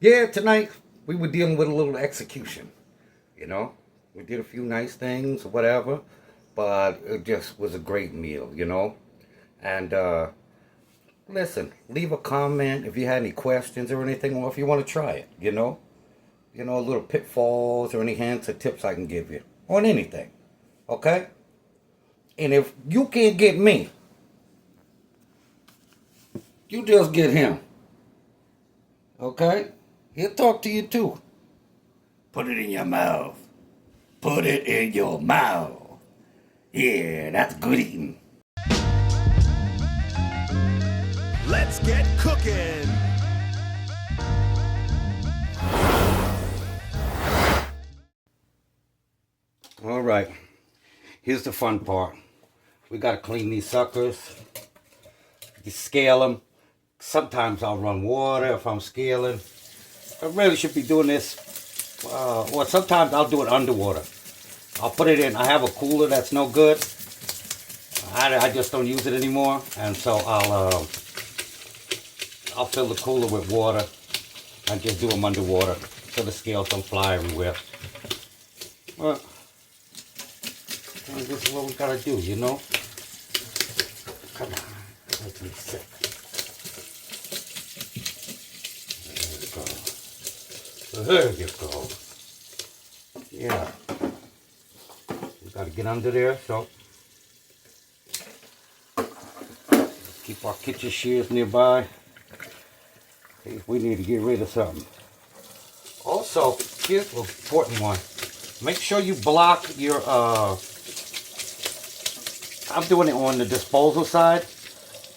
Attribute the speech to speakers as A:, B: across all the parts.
A: Yeah, tonight we were dealing with a little execution. You know, we did a few nice things or whatever, but it just was a great meal. And listen, leave a comment if you had any questions or anything, or if you want to try it. Little pitfalls or any hints or tips I can give you on anything. Okay. And if you can't get me, you just get him. Okay. He'll talk to you too. Put it in your mouth. Put it in your mouth. Yeah, that's good eating.
B: Let's get cooking.
A: All right. Here's the fun part. We got to clean these suckers. You scale them. Sometimes I'll run water if I'm scaling. I really should be doing this. Or sometimes I'll do it underwater. I'll put it in. I have a cooler that's no good. I just don't use it anymore, and so I'll fill the cooler with water and just do them underwater so the scales don't fly everywhere. Well, this is what we gotta do, Come on, let me sick. There you go. Yeah. We gotta get under there, so keep our kitchen shears nearby. If we need to get rid of something. Also, here's an important one. Make sure you block your I'm doing it on the disposal side.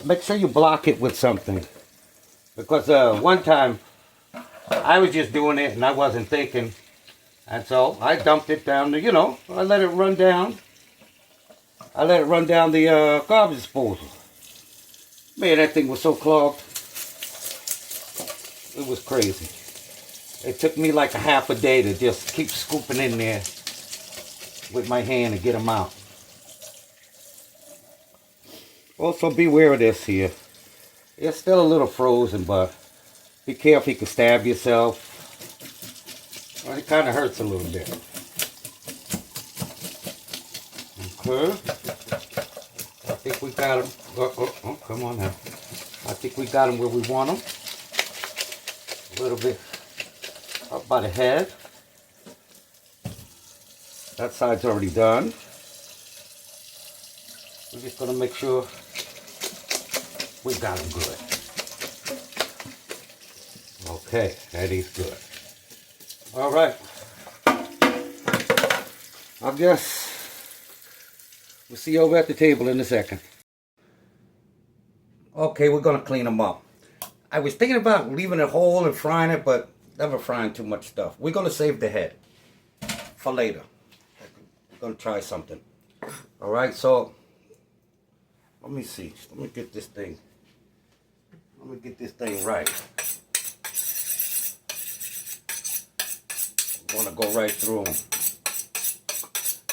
A: Make sure you block it with something. Because one time I was just doing it and I wasn't thinking. And so I dumped it down the, I let it run down. I let it run down the garbage disposal. Man, that thing was so clogged. It was crazy. It took me like a half a day to just keep scooping in there with my hand to get them out. Also, beware of this here. It's still a little frozen, but be careful, you can stab yourself. Well, it kind of hurts a little bit. Okay. I think we got them. Oh, come on now. I think we got them where we want them. A little bit up by the head. That side's already done. We're just going to make sure we got them good. Okay, that is good. All right. I guess we'll see you over at the table in a second. Okay, we're going to clean them up. I was thinking about leaving it whole and frying it, but never frying too much stuff. We're going to save the head for later. We're going to try something. All right, so let me see. Let me get this thing. Let me get this thing right. I want to go right through them.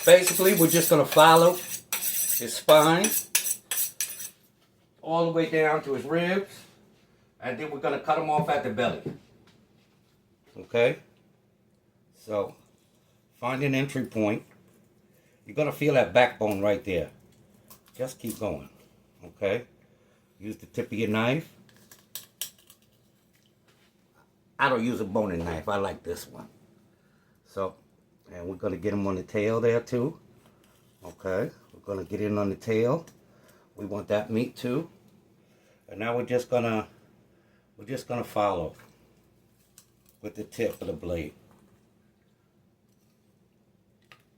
A: Basically, we're just going to follow his spine all the way down to his ribs, and then we're going to cut him off at the belly. Okay? So, find an entry point. You're going to feel that backbone right there. Just keep going. Okay? Use the tip of your knife. I don't use a boning knife. I like this one. So, and we're going to get him on the tail there too. Okay? We're going to get in on the tail. We want that meat too. And now we're just going to follow with the tip of the blade.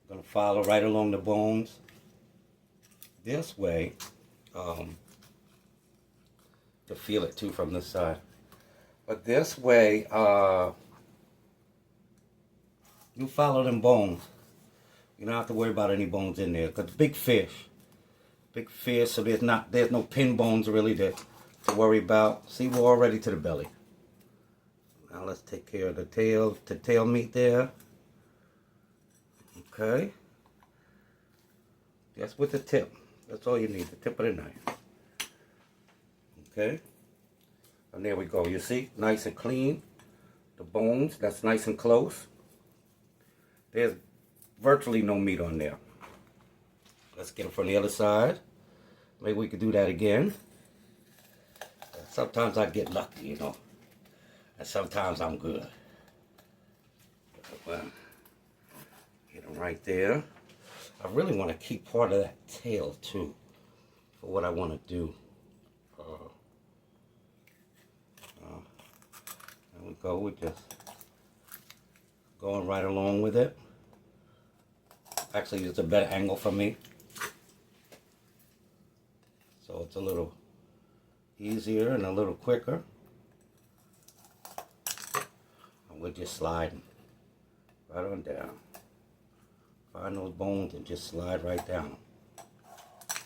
A: Going to follow right along the bones this way, to feel it too from this side. But this way, you follow them bones. You don't have to worry about any bones in there, because big fish, so there's no pin bones really to worry about. See, we're already to the belly. Now let's take care of the tail meat there. Okay. Just with the tip. That's all you need, the tip of the knife. Okay. And there we go. You see, nice and clean. the bones, that's nice and close. There's virtually no meat on there. Let's get it from the other side. Maybe we could do that again. Sometimes I get lucky, you know. And sometimes I'm good. Well, get them right there. I really want to keep part of that tail too, for what I want to do. There we go. We're just going right along with it. Actually, it's a better angle for me, so it's a little easier and a little quicker. And we're just sliding right on down. Find those bones and just slide right down.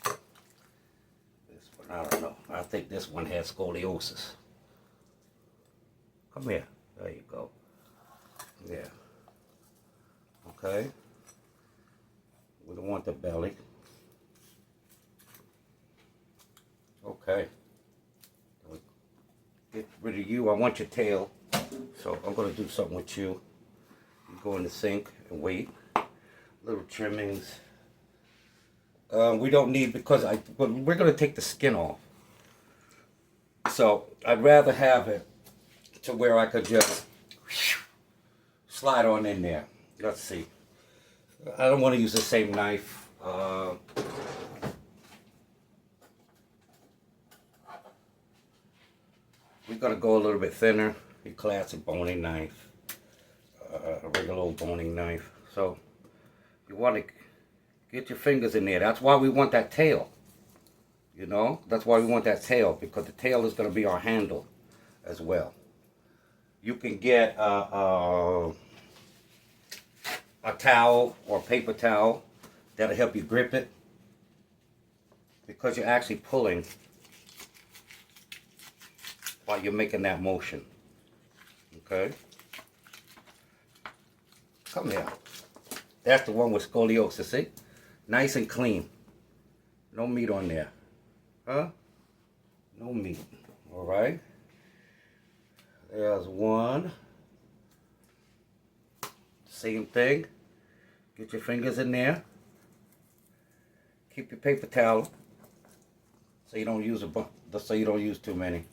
A: This one, I don't know. I think this one has scoliosis. Come here. There you go. Yeah. Okay. We don't want the belly. Okay. Get rid of you. I want your tail. So I'm going to do something with you. You go in the sink and wait. Little trimmings. We don't need, because but we're going to take the skin off. So I'd rather have it to where I could just slide on in there. Let's see. I don't want to use the same knife. We're going to go a little bit thinner. A classic boning knife. A regular old boning knife. So you want to get your fingers in there. That's why we want that tail. You know? That's why we want that tail. Because the tail is going to be our handle as well. You can get a towel or a paper towel that'll help you grip it, because you're actually pulling while you're making that motion. Okay? Come here. That's the one with scoliosis, see? Nice and clean. No meat on there. Huh? No meat. Alright? There's one. Same thing. Get your fingers in there. Keep your paper towel so you don't use too many.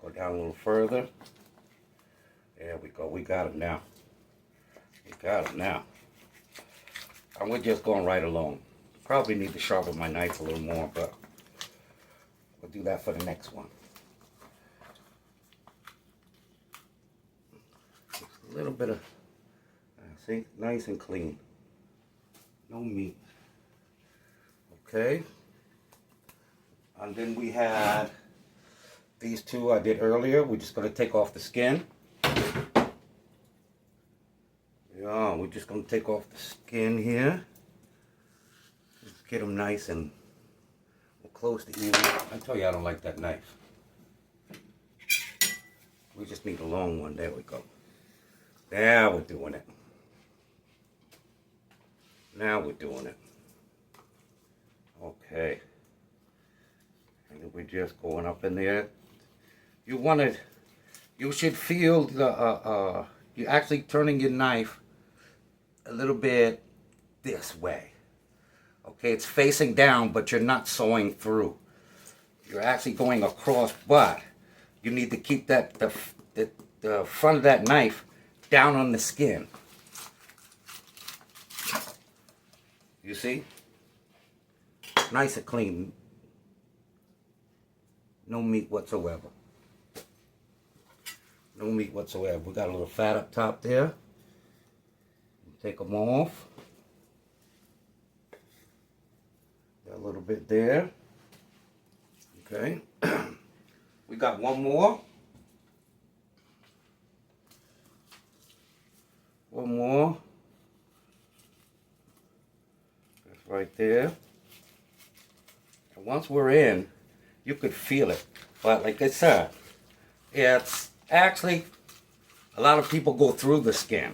A: Go down a little further. There we go. We got it now. We got it now. And we're just going right along. Probably need to sharpen my knife a little more, but we'll do that for the next one. A little bit of, see, nice and clean. No meat. Okay. And then we had these two I did earlier. We're just going to take off the skin. Yeah, we're just going to take off the skin here. Just get them nice and close to even. I tell you, I don't like that knife. We just need a long one. There we go. Now we're doing it. Now we're doing it. Okay. And we're just going up in there. You should feel the, you're actually turning your knife a little bit this way. Okay, it's facing down, but you're not sewing through. You're actually going across, but you need to keep that, the front of that knife down on the skin. You see? Nice and clean. No meat whatsoever. No meat whatsoever. We got a little fat up top there. Take them off. Got a little bit there. Okay. We got one more. One more. That's right there. And once we're in, you could feel it. But like I said, it's actually, a lot of people go through the skin.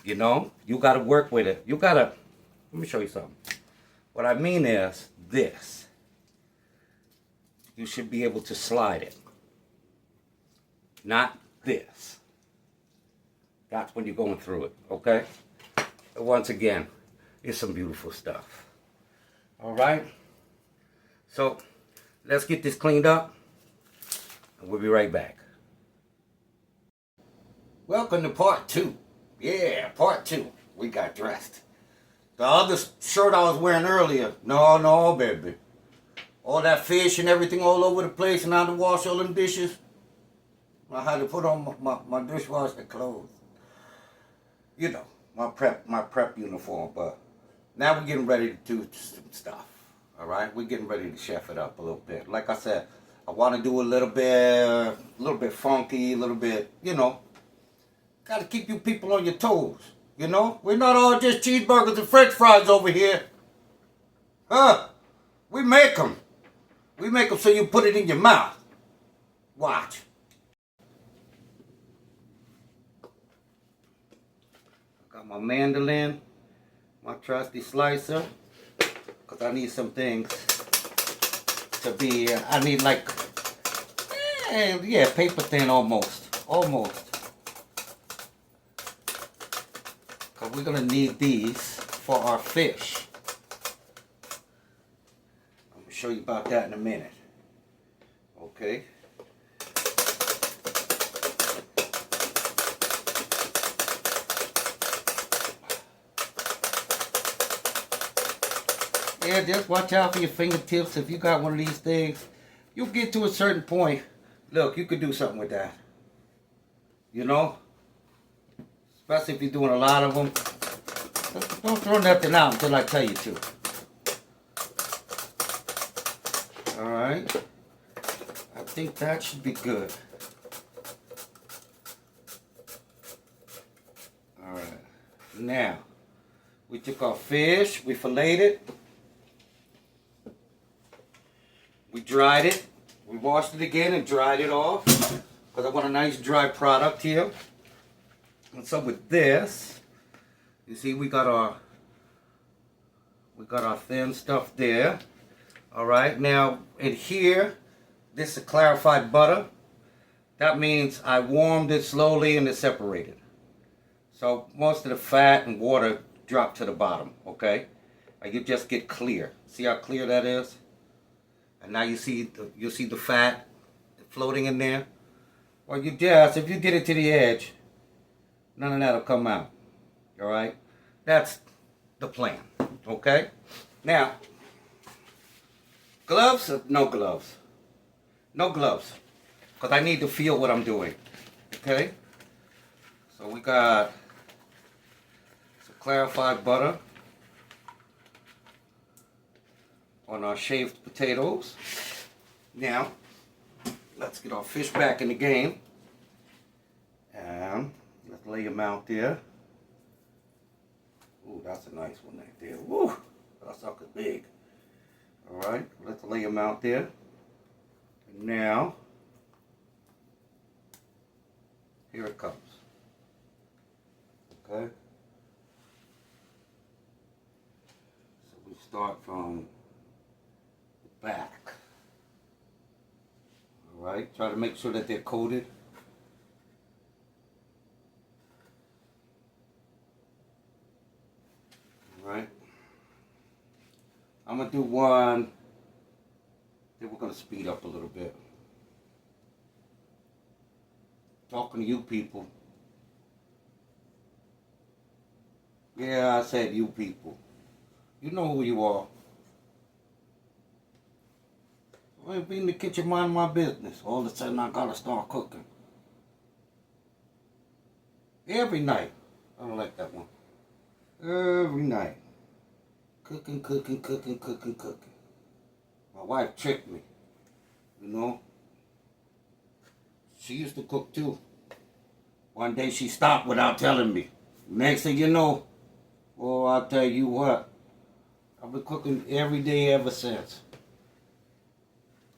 A: You know, you got to work with it. You got to, let me show you something. What I mean is this. You should be able to slide it. not this. That's when you're going through it, okay? But once again, it's some beautiful stuff. All right? So, let's get this cleaned up, and we'll be right back. Welcome to part 2. Yeah, part 2. We got dressed. The other shirt I was wearing earlier, no, baby. All that fish and everything all over the place, and I had to wash all them dishes. I had to put on my dishwasher clothes. You know, my prep uniform. But now we're getting ready to do some stuff. All right, we're getting ready to chef it up a little bit. Like I said, I want to do a little bit funky, a little bit, you know. Got to keep you people on your toes. You know, we're not all just cheeseburgers and French fries over here. We make them. We make them so you put it in your mouth. Watch. Got my mandolin, my trusty slicer, because I need some things to be, I need like, paper thin almost. Because we're going to need these for our fish. I'm going to show you about that in a minute. Okay. Yeah, just watch out for your fingertips. If you got one of these things, you'll get to a certain point. Look, you could do something with that. You know? Especially if you're doing a lot of them. Don't throw nothing out until I tell you to. Alright. I think that should be good. Alright. Now, we took our fish, we filleted it. We dried it. We washed it again and dried it off. Because I want a nice dry product here. And so with this, you see we got our thin stuff there. All right, now in here, this is clarified butter. That means I warmed it slowly and it separated. So most of the fat and water drop to the bottom, okay? You just get clear. See how clear that is? And now you see the fat floating in there. Well, if you get it to the edge, none of that will come out. All right? That's the plan. Okay? Now, gloves or no gloves? No gloves. Because I need to feel what I'm doing. Okay? So we got some clarified butter on our shaved potatoes. Now, let's get our fish back in the game. And let's lay them out there. Ooh, that's a nice one right there. Woo! That sucker's big. Alright, let's lay them out there. And now, here it comes. Okay? So we start from the back. Alright, try to make sure that they're coated. Alright. I'm going to do one, then we're going to speed up a little bit. Talking to you people. Yeah, I said you people. You know who you are. I ain't been in the kitchen minding my business. All of a sudden I gotta start cooking. Every night. I don't like that one. Every night. Cooking. My wife tricked me. You know? She used to cook too. One day she stopped without telling me. Next thing you know, oh, I'll tell you what. I've been cooking every day ever since.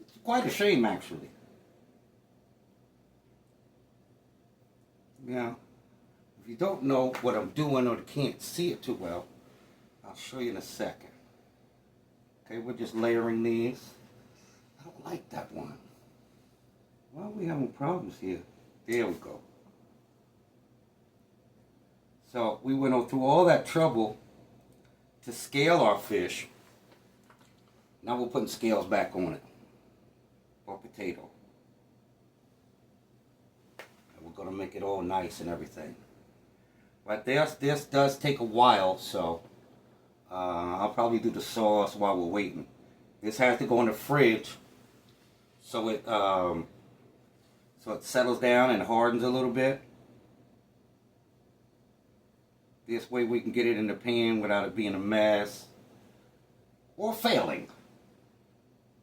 A: It's quite a shame, actually. Now, if you don't know what I'm doing or can't see it too well, I'll show you in a second. Okay, we're just layering these. I don't like that one. Why are we having problems here? There we go. So we went through all that trouble to scale our fish. Now we're putting scales back on it for potato. And we're gonna make it all nice and everything. But this does take a while, so I'll probably do the sauce while we're waiting. This has to go in the fridge so it settles down and hardens a little bit. This way we can get it in the pan without it being a mess or failing.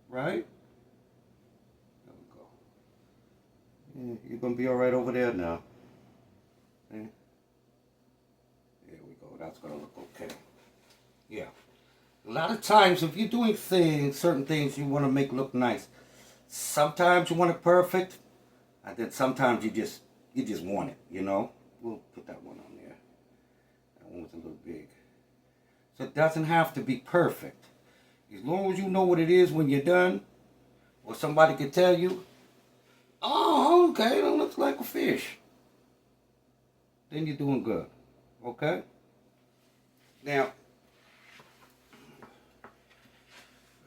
A: Right? There we go. Yeah, you're gonna be all right over there now. Yeah. There we go. That's gonna look okay. Yeah. A lot of times, if you're doing certain things you want to make look nice. Sometimes you want it perfect, and then sometimes you just want it. You know. We'll put that one on there. That one was a little big. So it doesn't have to be perfect. As long as you know what it is when you're done, or somebody can tell you, oh, okay, that looks like a fish. Then you're doing good. Okay? Now,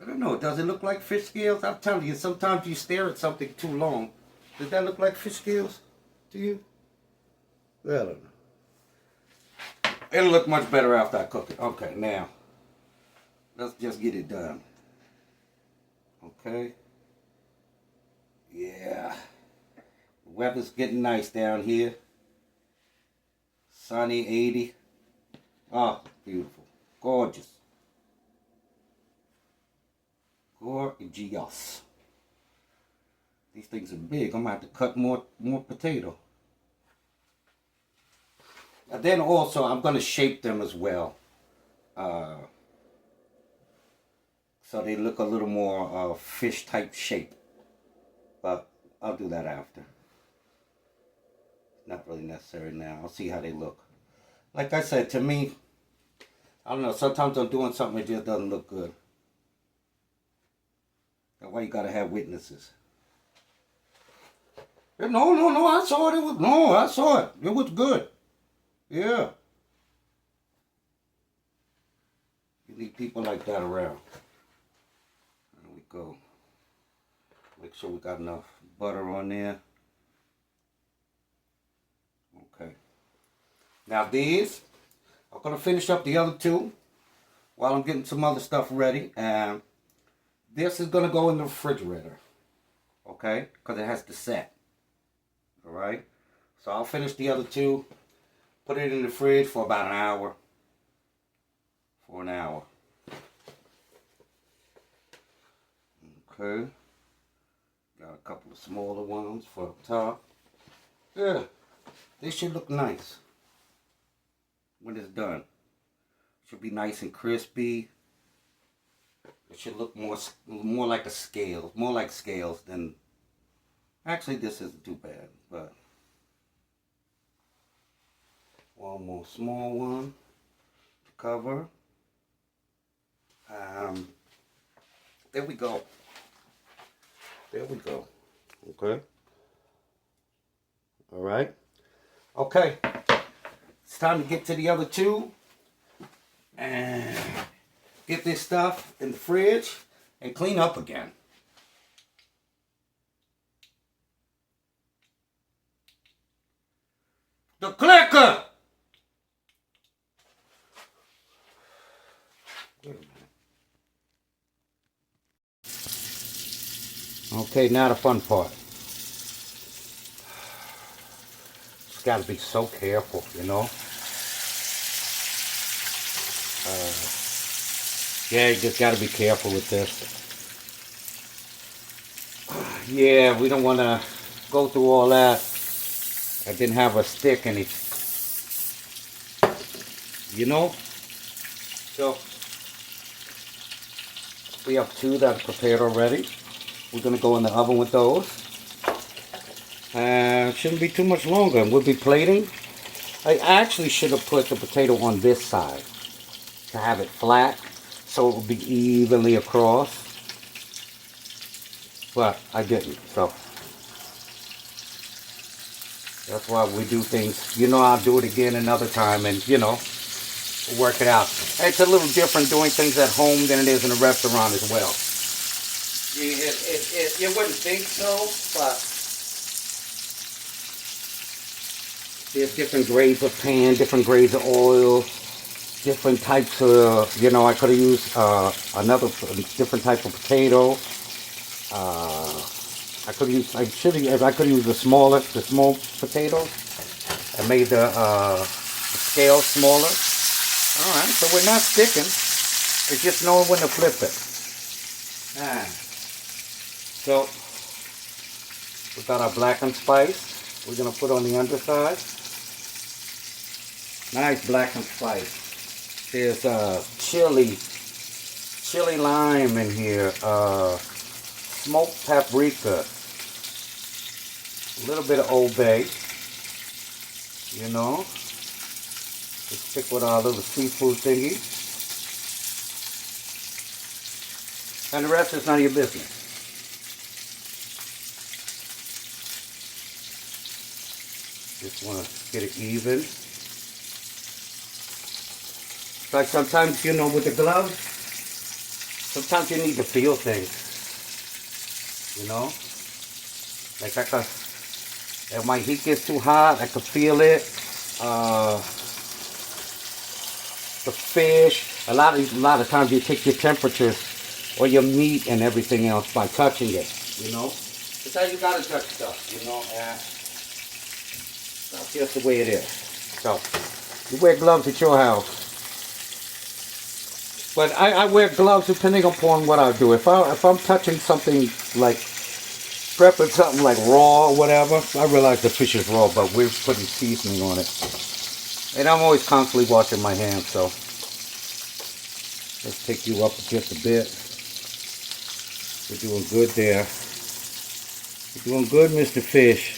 A: I don't know, does it look like fish scales? I'm telling you, sometimes you stare at something too long. Does that look like fish scales to you? I don't know. It'll look much better after I cook it. Okay, now, let's just get it done. Okay? Yeah. The weather's getting nice down here. Sunny, 80. Oh, beautiful. Gorgeous. Gorgeous. These things are big. I'm going to have to cut more potato. And then also, I'm going to shape them as well. So they look a little more fish type shape. But I'll do that after. Not really necessary now. I'll see how they look. Like I said, to me, I don't know, sometimes I'm doing something that just doesn't look good. That's why you gotta have witnesses. No, I saw it. I saw it. It was good. Yeah. You need people like that around. There we go. Make sure we got enough butter on there. Okay. Now these, I'm going to finish up the other two while I'm getting some other stuff ready. And this is going to go in the refrigerator. Okay? Because it has to set. Alright? So I'll finish the other two. Put it in the fridge for about an hour. For an hour. Okay. Got a couple of smaller ones for up top. Yeah. They should look nice when it's done. Should be nice and crispy. It should look more like a scale, more like scales than. Actually, this isn't too bad, but one more small one to cover. There we go. There we go. Okay. All right. Okay, it's time to get to the other two and get this stuff in the fridge and clean up again. The clicker! Wait a minute. Okay, now the fun part. Got to be so careful, you know. Yeah, you just got to be careful with this. Yeah, we don't want to go through all that. I didn't have a stick and it, you know. So we have two that are prepared already. We're gonna go in the oven with those. Shouldn't be too much longer, and we'll be plating. I actually should have put the potato on this side to have it flat so it will be evenly across, but I didn't. So That's why we do things. You know, I'll do it again another time, and you know, we'll work it out. It's a little different doing things at home than it is in a restaurant as well. You wouldn't think so, but there's different grades of pan, different grades of oil, different types of, you know, I could have used another different type of potato. I could have used the small potato. I made the scale smaller. All right, so we're not sticking. It's just knowing when to flip it. So we got our blackened spice. We're gonna put on the underside. Nice blackened spice. There's chili lime in here. Smoked paprika, a little bit of Old Bay, you know, to stick with our little seafood thingy, and the rest is none of your business. Just want to get it even. It's like sometimes, you know, with the gloves, sometimes you need to feel things. You know, like if my heat gets too hot, I can feel it. The fish, a lot of times you take your temperatures or your meat and everything else by touching it. You know, that's how you gotta touch stuff. You know, that's just the way it is. So you wear gloves at your house. But I wear gloves depending upon what I do. If I'm touching something like prepping something like raw or whatever, I realize the fish is raw, but we're putting seasoning on it. And I'm always constantly washing my hands, so let's pick you up just a bit. You're doing good there. You're doing good, Mr. Fish.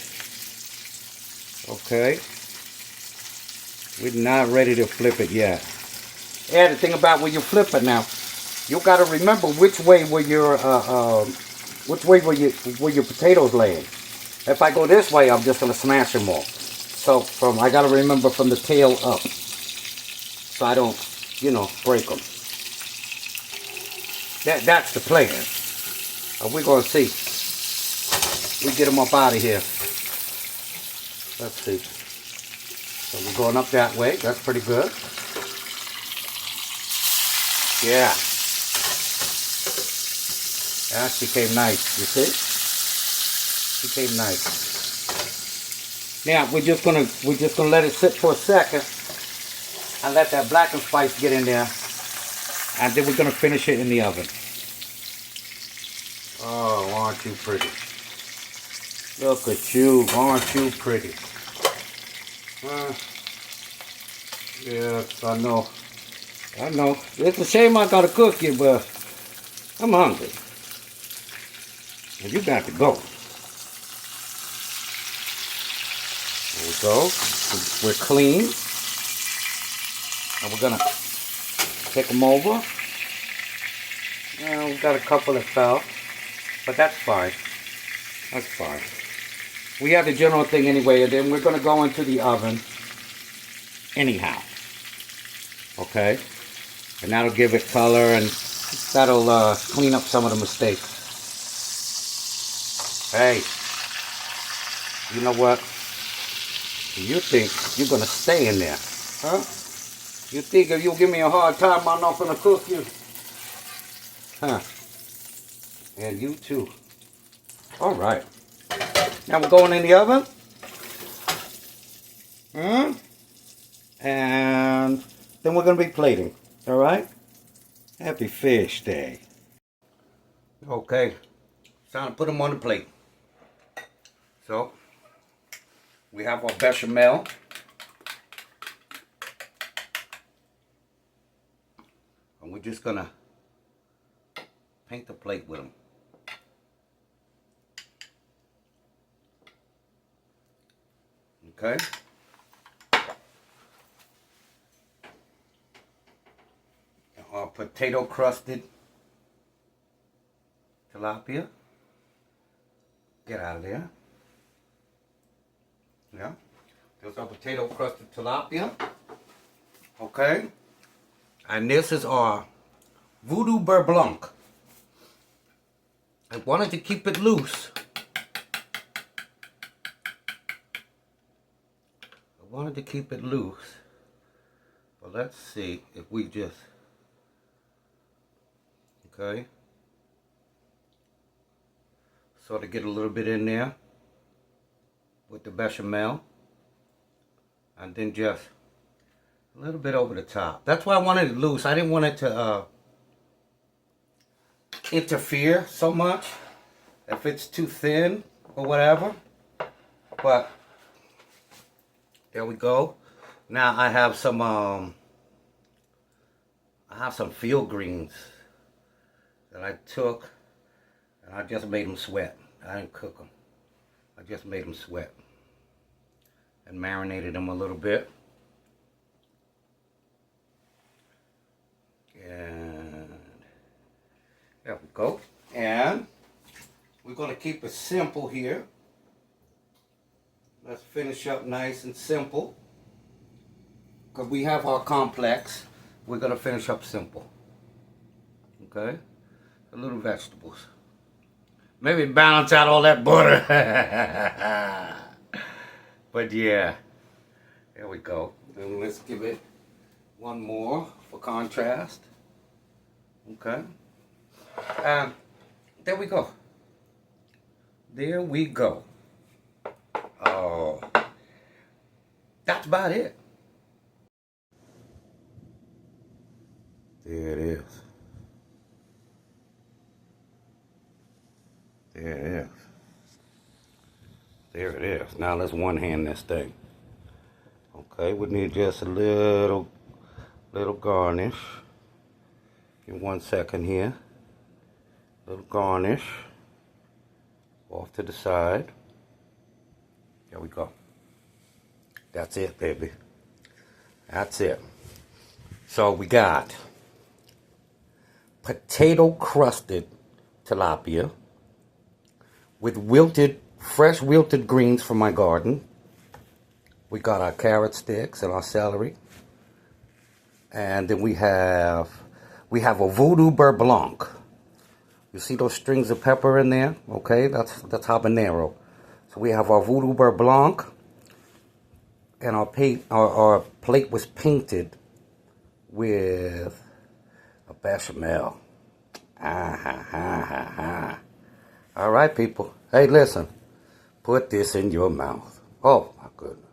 A: Okay. We're not ready to flip it yet. Yeah, the thing about when you flip it now, you got to remember which way were your potatoes laying. If I go this way, I'm just gonna smash them all. So I got to remember from the tail up, so I don't, you know, break them. That's the plan. We're gonna see. We get them up out of here. Let's see. So we're going up that way. That's pretty good. Yeah. Yeah, she came nice, you see? She came nice. Now we're just gonna let it sit for a second and let that blackened spice get in there, and then we're gonna finish it in the oven. Oh, aren't you pretty? Look at you, aren't you pretty? Yes, I know. I know. It's a shame I gotta cook you, but I'm hungry. And you got to go. There we go. We're clean. And we're gonna take them over. We've got a couple that fell, but that's fine. That's fine. We have the general thing anyway, and then we're gonna go into the oven anyhow. Okay? And that'll give it color, and that'll clean up some of the mistakes. Hey, you know what? You think you're gonna stay in there, huh? You think if you'll give me a hard time, I'm not gonna cook you? Huh? And you too. All right. Now we're going in the oven. And then we're gonna be plating. All right? Happy Fish Day. Okay. It's time to put them on the plate. So, we have our bechamel. And we're just gonna paint the plate with them. Okay? Our potato crusted tilapia. Get out of there. Yeah. Here's our potato crusted tilapia. Okay. And this is our Voodoo Beurre Blanc. I wanted to keep it loose. But let's see if we just, okay, sort of get a little bit in there with the bechamel, and then just a little bit over the top. That's why I wanted it loose. I didn't want it to interfere so much if it's too thin or whatever. But there we go. Now I have some field greens that I took and I just made them sweat. I didn't cook them. I just made them sweat and marinated them a little bit. And there we go. And we're going to keep it simple here. Let's finish up nice and simple. Because we have our complex, we're going to finish up simple. Okay? A little vegetables. Maybe balance out all that butter. But yeah, there we go. And let's give it one more for contrast. Okay? There we go. There we go. Oh, that's about it. There it is. There it is. There it is. Now let's one hand this thing. Okay, we need just a little garnish. Give 1 second here. Little garnish. Off to the side. There we go. That's it, baby. That's it. So we got potato crusted tilapia with fresh wilted greens from my garden. We got our carrot sticks and our celery. And then we have a Voodoo Beurre Blanc. You see those strings of pepper in there? Okay, that's habanero. So we have our Voodoo Beurre Blanc, and our plate was painted with a bechamel. All right, people. Hey, listen. Put this in your mouth. Oh, my goodness.